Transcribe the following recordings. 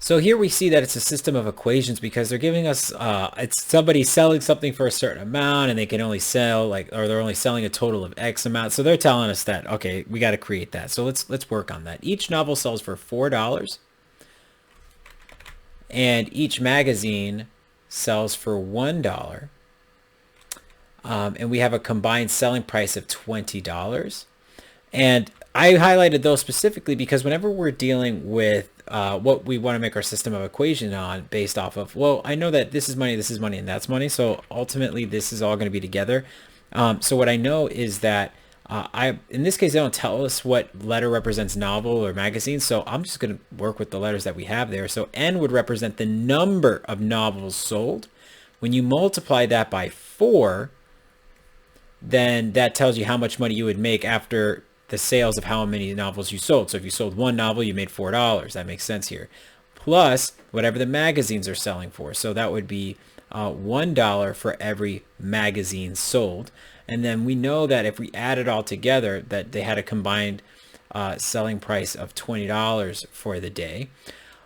So here we see that it's a system of equations because they're giving us, it's somebody selling something for a certain amount and they can only sell like, or they're only selling a total of X amount. So they're telling us that, okay, we got to create that. So let's work on that. Each novel sells for $4 and each magazine sells for $1. And we have a combined selling price of $20. And I highlighted those specifically because whenever we're dealing with what we want to make our system of equation on based off of, well, I know that this is money, and that's money. So ultimately, this is all going to be together. So what I know is that in this case, they don't tell us what letter represents novel or magazine. So I'm just going to work with the letters that we have there. So N would represent the number of novels sold. When you multiply that by 4, then that tells you how much money you would make after the sales of how many novels you sold. So if you sold one novel, you made $4. That makes sense here. Plus whatever the magazines are selling for. So that would be $1 for every magazine sold. And then we know that if we add it all together, that they had a combined selling price of $20 for the day.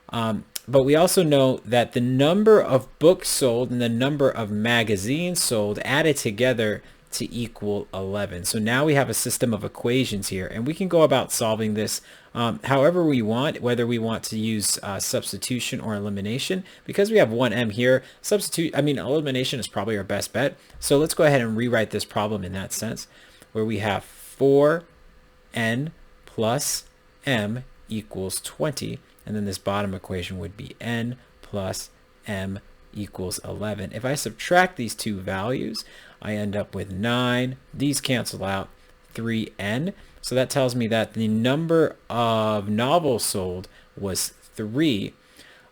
But we also know that the number of books sold and the number of magazines sold added together to equal 11. So now we have a system of equations here, and we can go about solving this however we want, whether we want to use substitution or elimination. Because we have 1m here, elimination is probably our best bet. So let's go ahead and rewrite this problem in that sense, where we have 4n plus m equals 20, and then this bottom equation would be n plus m equals 11. If I subtract these two values, I end up with 9. These cancel out, 3n. So that tells me that the number of novels sold was 3,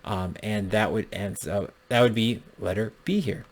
and that would be letter B here.